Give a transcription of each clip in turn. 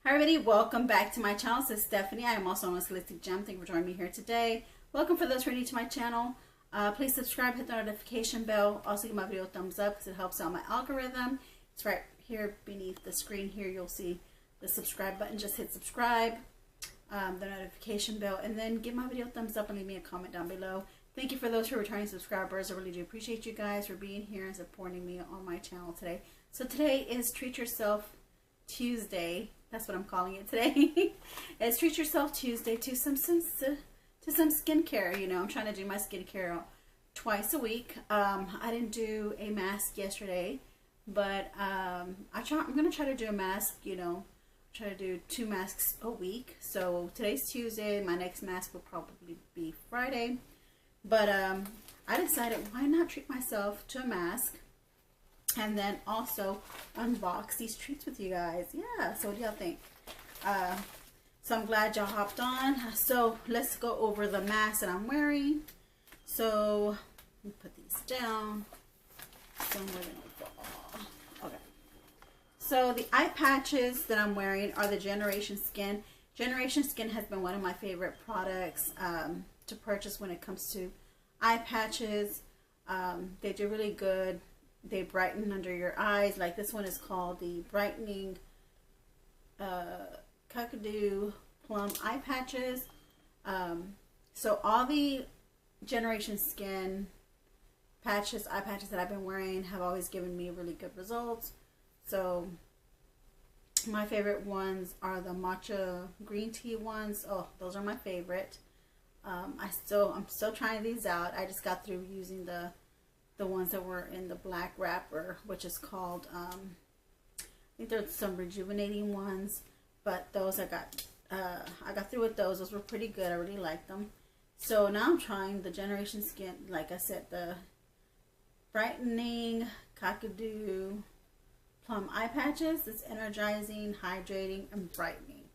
Hi everybody, welcome back to my channel. This is Stephanie. I am also known as GLITZYGem. Thank you for joining me here today. Welcome for those who are new to my channel. Please subscribe, hit the notification bell. Also give my video a thumbs up because it helps out my algorithm. It's right here beneath the screen here. You'll see the subscribe button. Just hit subscribe, the notification bell, and then give my video a thumbs up and leave me a comment down below. Thank you for those who are returning subscribers. I really do appreciate you guys for being here and supporting me on my channel today. So today is Treat Yourself Tuesday. That's what I'm calling it today. It's Treat Yourself Tuesday to some skincare. You know, I'm trying to do my skincare twice a week. I didn't do a mask yesterday, but I'm gonna try to do a mask. You know, try to do 2 masks a week. So today's Tuesday. My next mask will probably be Friday. But I decided, why not treat myself to a mask? And then also unbox these treats with you guys. Yeah, so what do y'all think? So I'm glad y'all hopped on. So let's go over the mask that I'm wearing. So let me put these down. Somewhere they don't fall. Okay. So the eye patches that I'm wearing are the Generation Skin. Generation Skin has been one of my favorite products to purchase when it comes to eye patches. They do really good. They brighten under your eyes. Like this one is called the Brightening Kakadu Plum Eye Patches. So all the Generation Skin patches, eye patches that I've been wearing have always given me really good results. So my favorite ones are the matcha green tea ones. Oh, those are my favorite. I'm still trying these out. I just got through using the ones that were in the black wrapper, which is called, I think there's some rejuvenating ones, but those I got through with those. Those were pretty good. I really liked them. So now I'm trying the Generation Skin, like I said, the Brightening Kakadu Plum Eye Patches. It's energizing, hydrating, and brightening.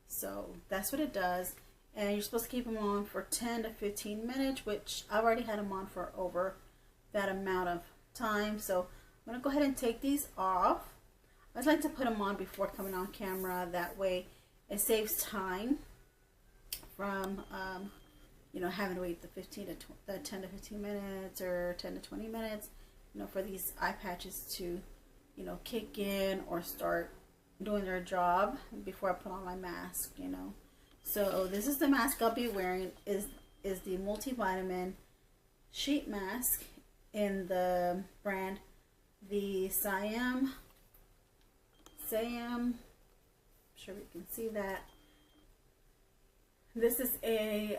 So that's what it does. And you're supposed to keep them on for 10 to 15 minutes, which I've already had them on for over that amount of time. So I'm going to go ahead and take these off. I like to put them on before coming on camera. That way it saves time from, you know, having to wait the 10 to 15 minutes or 10 to 20 minutes, you know, for these eye patches to, you know, kick in or start doing their job before I put on my mask, you know. So this is the mask I'll be wearing, is the multivitamin sheet mask in the brand the Siam. I'm sure you can see that. This is a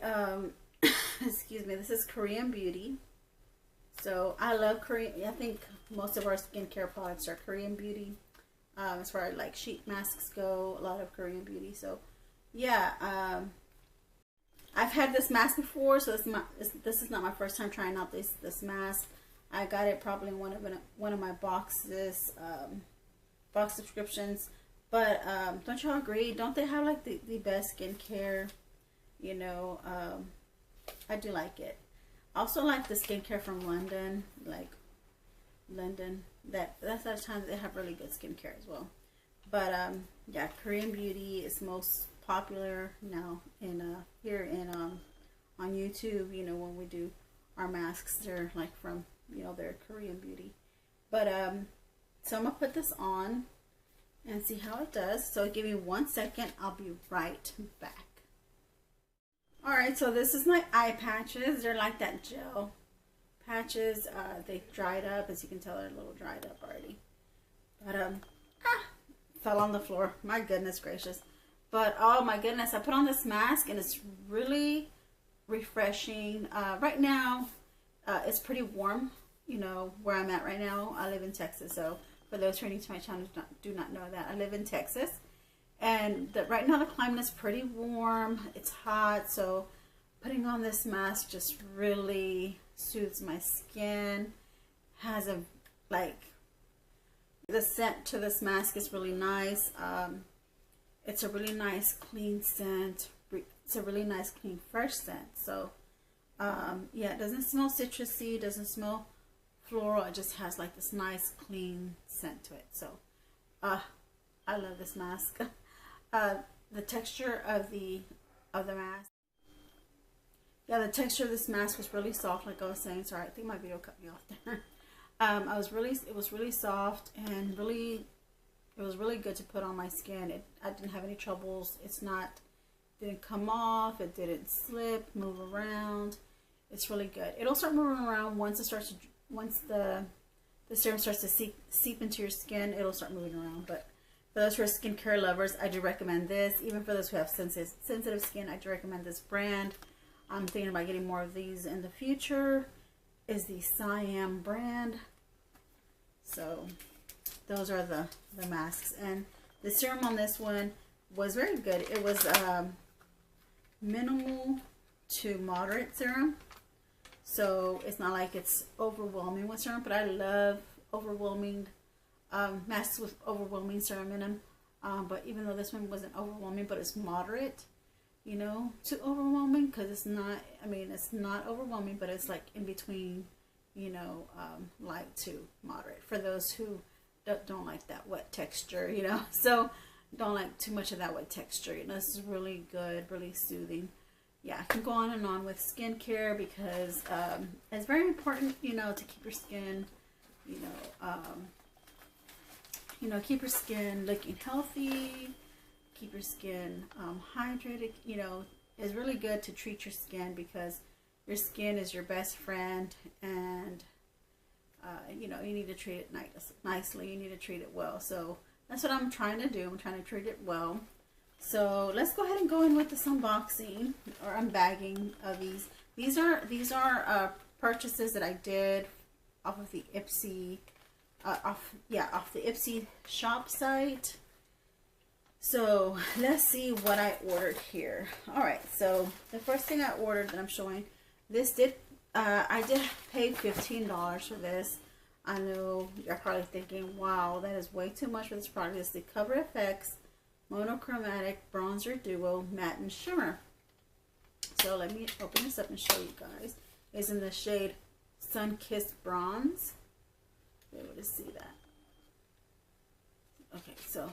excuse me, this is Korean beauty. So I love Korean. I think most of our skincare products are Korean beauty. As far as like sheet masks go, a lot of Korean beauty. So yeah, I've had this mask before, so this is not my first time trying out this mask. I got it probably in one of my boxes, box subscriptions. But don't y'all agree? Don't they have like the best skincare? You know, I do like it. I also like the skincare from London, like London. That's at a time that they have really good skincare as well. But yeah, Korean beauty is most popular now in here in on YouTube. You know, when we do our masks, they're like from, you know, they're Korean beauty. But so I'm gonna put this on and see how it does. So give me 1 second, I'll be right back. Alright, so this is my eye patches. They're like that gel patches. They dried up, as you can tell. They're a little dried up already. But fell on the floor. My goodness gracious. But oh my goodness, I put on this mask and it's really refreshing. Right now, it's pretty warm, you know, where I'm at right now. I live in Texas, so for those who are new to my channel do not know that, I live in Texas. And right now the climate is pretty warm. It's hot, so putting on this mask just really soothes my skin. Has a, like, the scent to this mask is really nice. It's a really nice clean scent. It's a really nice clean fresh scent. So yeah, it doesn't smell citrusy, doesn't smell floral. It just has like this nice clean scent to it. So I love this mask. the texture of the mask. Yeah, the texture of this mask was really soft, like I was saying. Sorry, I think my video cut me off there. It was really soft and it was really good to put on my skin. I didn't have any troubles. Didn't come off. It didn't slip, move around. It's really good. It'll start moving around once the serum starts to seep into your skin. It'll start moving around. But for those who are skincare lovers, I do recommend this. Even for those who have sensitive skin, I do recommend this brand. I'm thinking about getting more of these in the future. Is the Siam brand. So those are the masks, and the serum on this one was very good. It was minimal to moderate serum, so it's not like it's overwhelming with serum, but I love overwhelming masks with overwhelming serum in them. But even though this one wasn't overwhelming, but it's moderate, you know, to overwhelming, because it's not, I mean, it's not overwhelming, but it's like in between, you know, light to moderate for those who don't like that wet texture, you know, so don't like too much of that wet texture. You know, this is really good, really soothing. Yeah, I can go on and on with skincare because it's very important, you know, to keep your skin, you know, keep your skin looking healthy, keep your skin hydrated. You know, it's really good to treat your skin because your skin is your best friend, and you know, you need to treat it nicely. You need to treat it well. So that's what I'm trying to do. I'm trying to treat it well. So let's go ahead and go in with this unboxing or unbagging of these. These are purchases that I did off of the Ipsy, off the Ipsy shop site. So let's see what I ordered here. All right, so the first thing I ordered that I'm showing, this did, I did pay $15 for this. I know you're probably thinking, wow, that is way too much for this product. It's the Cover FX Monochromatic Bronzer Duo Matte and Shimmer. So let me open this up and show you guys. It's in the shade Sun Kissed Bronze. Be able to see that. Okay, so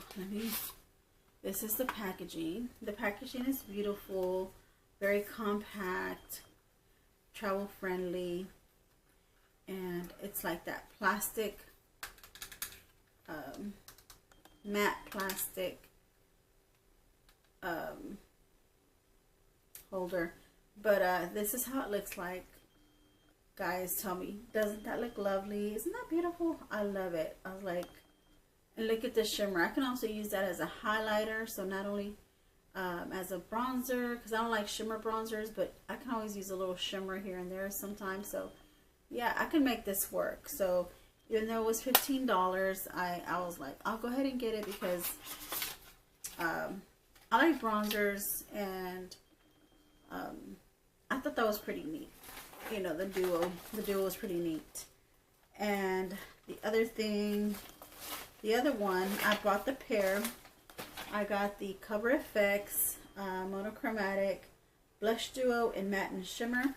this is the packaging. The packaging is beautiful, very compact, travel friendly, and it's like that plastic, matte plastic holder. But this is how it looks like. Guys, tell me, doesn't that look lovely? Isn't that beautiful? I love it. I was like, and look at the shimmer. I can also use that as a highlighter, so not only as a bronzer, because I don't like shimmer bronzers, but I can always use a little shimmer here and there sometimes. So yeah, I can make this work. So even though it was $15, I was like, I'll go ahead and get it because I like bronzers, and I thought that was pretty neat. You know, the duo was pretty neat. And the other one, I bought the pair. I got the Cover FX Monochromatic Blush Duo in Matte and Shimmer.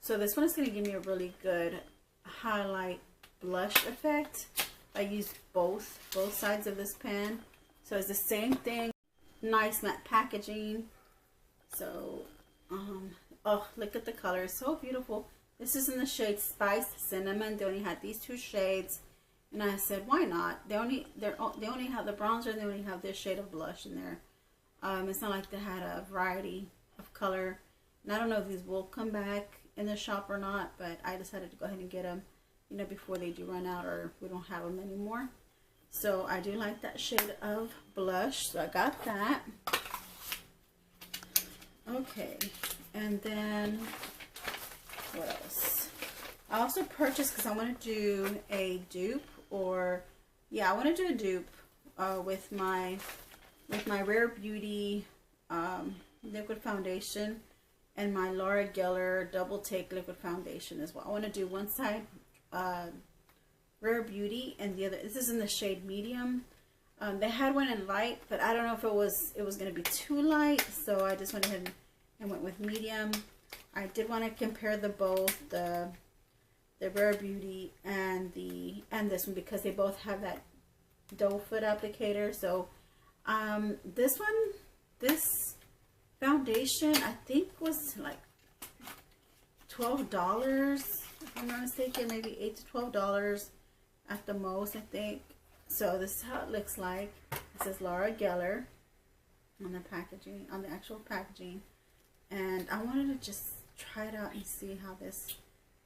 So this one is going to give me a really good highlight blush effect. I used both sides of this pan. So it's the same thing. Nice matte packaging. So, oh, look at the color. It's so beautiful. This is in the shade Spiced Cinnamon. They only had these two shades. And I said, why not? They only have the bronzer, and they only have this shade of blush in there. It's not like they had a variety of color. And I don't know if these will come back in the shop or not, but I decided to go ahead and get them, you know, before they do run out or we don't have them anymore. So I do like that shade of blush, so I got that. Okay, and then what else? I also purchased, because I want to do a dupe, or yeah, I want to do a dupe with my Rare Beauty liquid foundation and my Laura Geller Double Take liquid foundation as well. I want to do one side Rare Beauty and the other. This is in the shade medium. They had one in light, but I don't know if it was going to be too light, so I just went ahead and went with medium. I did want to compare both the Rare Beauty and this one, because they both have that doe foot applicator. So this one this foundation I think was like $12, if I'm not mistaken, maybe $8 to $12 at the most, I think. So this is how it looks like. It says Laura Geller on the packaging, on the actual packaging, and I wanted to just try it out and see how this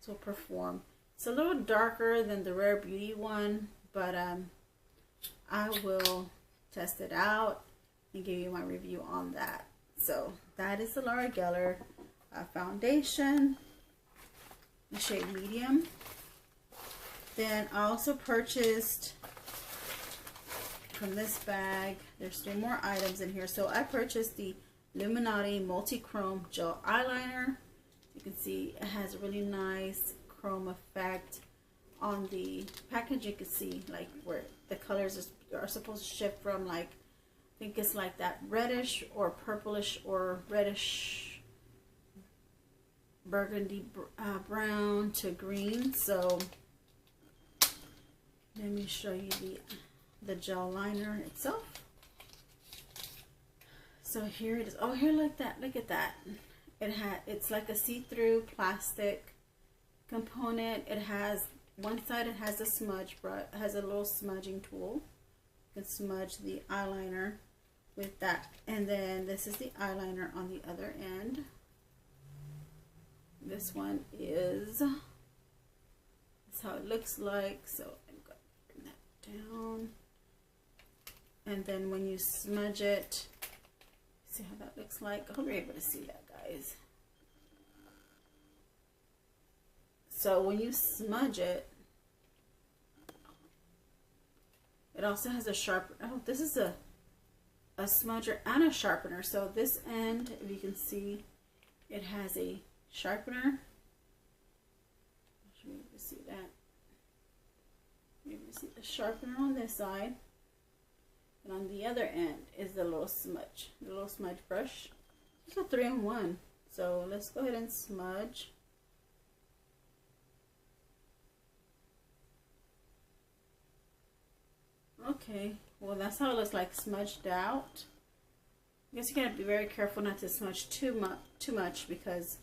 will perform. It's a little darker than the Rare Beauty one, but I will test it out and give you my review on that. So that is the Laura Geller foundation, the shade medium. Then I also purchased from this bag, there's 3 more items in here. So I purchased the Illuminati Multi-Chrome Gel Eyeliner. You can see it has a really nice chrome effect. On the package you can see like where the colors are supposed to shift from, like I think it's like that reddish or purplish or reddish burgundy brown to green. So let me show you the gel liner itself. So here it is. Oh, here, look that. Look at that. It's like a see-through plastic component. It has one side. It has a smudge brush. It has a little smudging tool. You can smudge the eyeliner with that. And then this is the eyeliner on the other end. This one is. That's how it looks like. So I'm going to bring that down. And then when you smudge it, see how that looks like. I hope you're able to see that, guys. So when you smudge it, it also has a sharpener. Oh, this is a smudger and a sharpener. So this end, if you can see, it has a sharpener. Maybe you see that. Maybe you see the sharpener on this side. And on the other end is the little smudge brush. It's a 3-in-1. So let's go ahead and smudge. Okay, well that's how it looks like smudged out. I guess you gotta be very careful not to smudge too much, because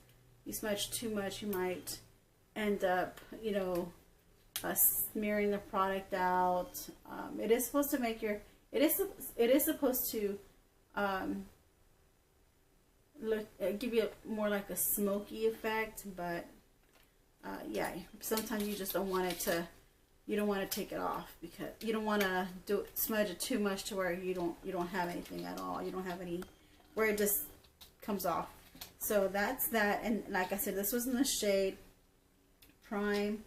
you smudge too much, you might end up, you know, smearing the product out. It is supposed to make your It is supposed to give you more like a smoky effect, but yeah, sometimes you just don't want it to. You don't want to take it off, because you don't want to smudge it too much to where you don't have anything at all. You don't have any where it just comes off. So that's that. And like I said, this was in the shade Prime.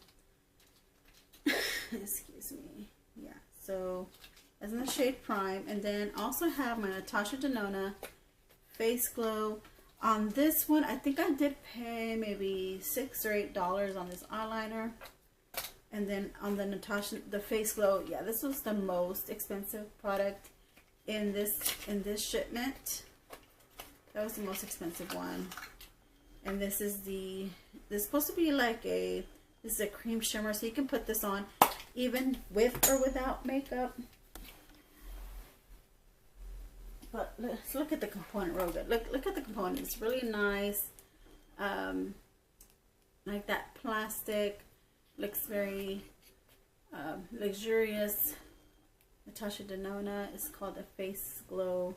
Excuse me. Yeah. So as in the shade Prime, and then also have my Natasha Denona Face Glow. On this one, I think I did pay maybe $6 or $8 on this eyeliner. And then on the Natasha, the Face Glow, yeah, this was the most expensive product in this shipment. That was the most expensive one. And this is supposed to be like this is a cream shimmer, so you can put this on even with or without makeup. But let's look at the component real good. Look at the component. It's really nice. Like that plastic. Looks very luxurious. Natasha Denona is called the Face Glow.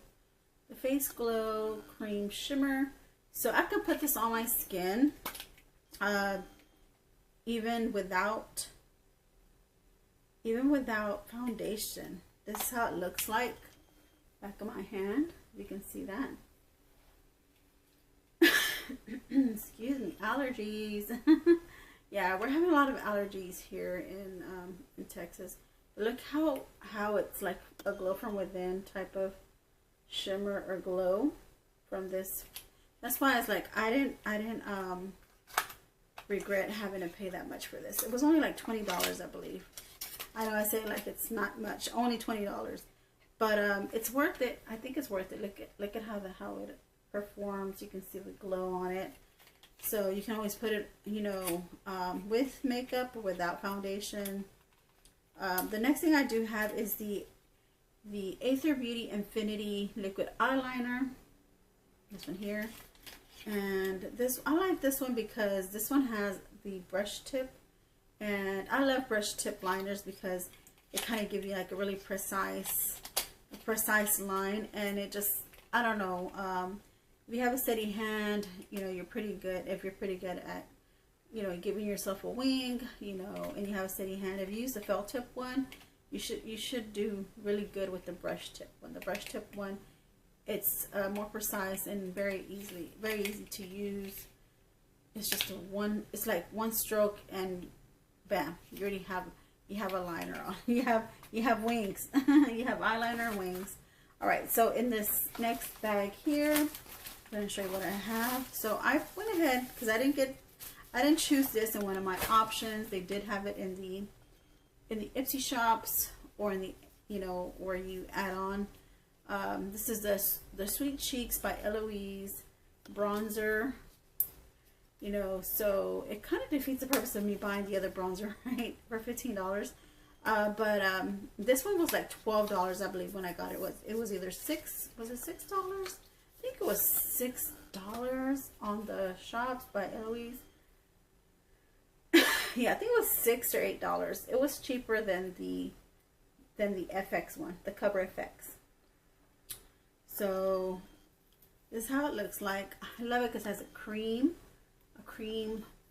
The Face Glow Cream Shimmer. So I could put this on my skin even without foundation. This is how it looks like. Back of my hand. You can see that. Excuse me, allergies. Yeah, we're having a lot of allergies here in Texas. But look how it's like a glow from within type of shimmer or glow from this. That's why it's like I didn't regret having to pay that much for this. It was only like $20, I believe. I know I say like it's not much, only $20, but it's worth it. I think it's worth it. Look at how it performs. You can see the glow on it. So you can always put it, you know, with makeup or without foundation. The next thing I do have is the the Aether Beauty Infinity Liquid Eyeliner. This one here. And this, I like this one because this one has the brush tip. And I love brush tip liners because it kind of gives you like a really precise line. And it just, I don't know, if you have a steady hand, you know, you're pretty good. If you're pretty good at, you know, giving yourself a wing, you know, and you have a steady hand. If you use the felt tip one, you should do really good with the brush tip one. The brush tip one, it's more precise and very easy to use. It's just it's like one stroke and bam, you already have a liner on. You have wings. You have eyeliner and wings. All right, so in this next bag here, I'm going to show you what I have. So I went ahead because I didn't choose this in one of my options. They did have it in the Ipsy shops, or in the, you know, where you add on. This is the Sweet Cheeks by p.louise bronzer. You know, so it kind of defeats the purpose of me buying the other bronzer, right, for $15. But this one was like $12, I believe, when I got it. It was either was it $6? I think it was $6 on the shops by p.louise. Yeah, I think it was $6 or $8. It was cheaper than the FX one, the Cover FX. So this is how it looks like. I love it because it has a cream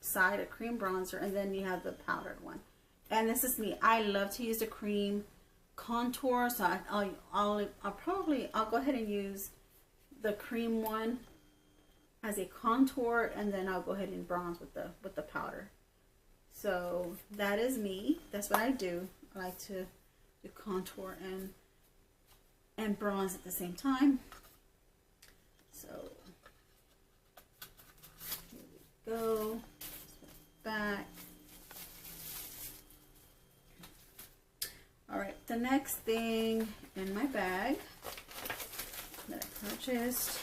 side, a cream bronzer, and then you have the powdered one. And this is me. I love to use the cream contour, so I'll go ahead and use the cream one as a contour, and then I'll go ahead and bronze with the powder. So that is me. That's what I do. I like to do contour and bronze at the same time. So here we go. Back. All right, the next thing in my bag that I purchased,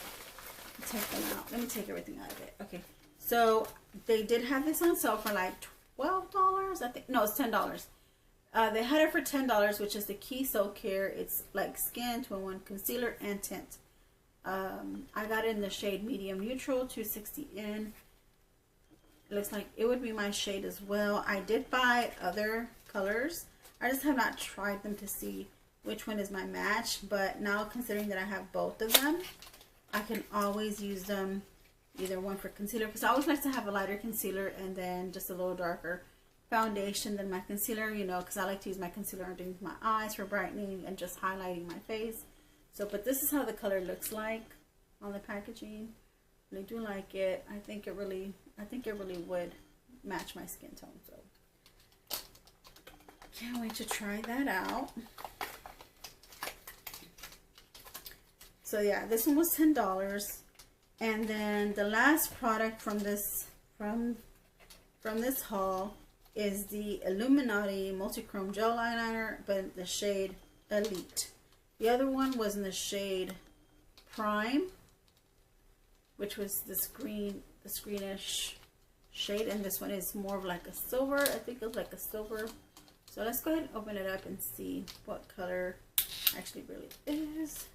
take them out. Let me take everything out of it. Okay, so they did have this on sale for like $12, I think. No, it's $10. They had it for $10, which is the Key Soul Care. It's like Skin 2-in-1 concealer and tint. I got it in the shade medium neutral, 260 in. It looks like it would be my shade as well. I did buy other colors. I just have not tried them to see which one is my match. But now, considering that I have both of them, I can always use them, either one for concealer, because I always like to have a lighter concealer and then just a little darker foundation than my concealer, you know, because I like to use my concealer underneath my eyes for brightening and just highlighting my face. So, but this is how the color looks like on the packaging. I do like it. I think it really would match my skin tone. So can't wait to try that out. So yeah, this one was $10. And then the last product from this haul is the Illuminati Multichrome Gel Eyeliner, but in the shade Elite. The other one was in the shade Prime, which was this green, this greenish shade, and this one is more of like a silver. I think it's like a silver. So let's go ahead and open it up and see what color actually really is.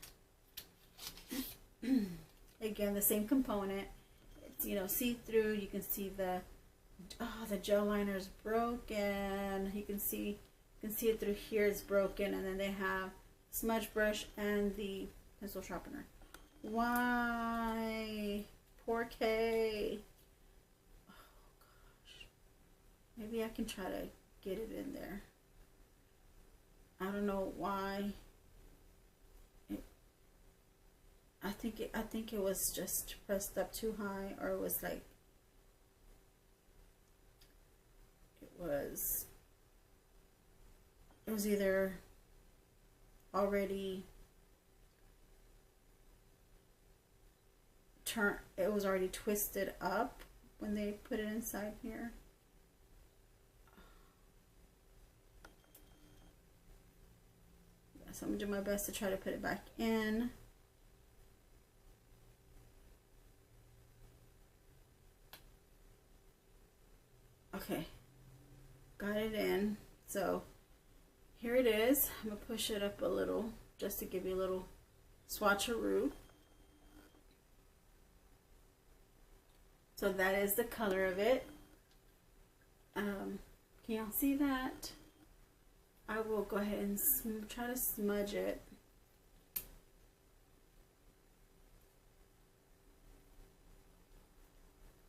Again, the same component. It's, you know, see-through. You can see the gel liner is broken. You can see it through here. It's broken, and then they have smudge brush and the pencil sharpener. Why? Poor Kay. Oh gosh. Maybe I can try to get it in there. I don't know why. I think it was just pressed up too high, or it was like it was either already it was already twisted up when they put it inside here. Yeah, so I'm gonna do my best to try to put it back in. Okay, got it in. So here it is. I'm gonna push it up a little just to give you a little swatcheroo. So that is the color of it. Can y'all see that? I will go ahead and try to smudge it.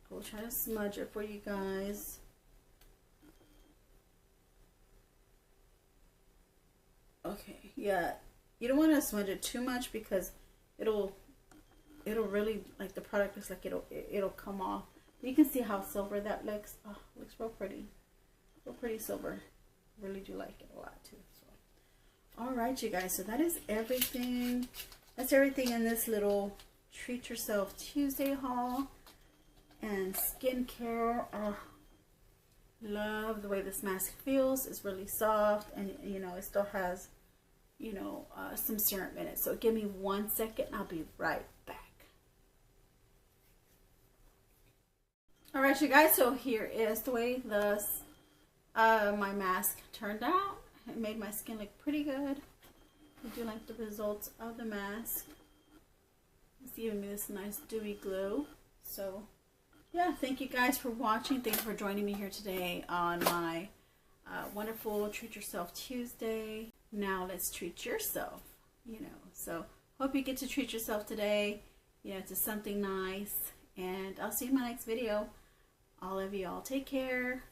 I will try to smudge it for you guys. Okay, yeah, you don't want to smudge it too much because it'll really, like, the product looks like it'll come off. You can see how silver that looks. Oh, looks real pretty silver. Really do like it a lot too. So, all right, you guys. So that is everything. That's everything in this little Treat Yourself Tuesday haul and skincare. Love the way this mask feels. It's really soft, and you know, it still has, you know, some serum in it. So give me 1 second. I'll be right back. All right, you guys. So here is the way my mask turned out. It made my skin look pretty good. I do like the results of the mask. It's giving me this nice dewy glow. So yeah, thank you guys for watching. Thanks for joining me here today on my wonderful Treat Yourself Tuesday. Now let's treat yourself, you know. So hope you get to treat yourself today, you know, to something nice. And I'll see you in my next video. All of y'all take care.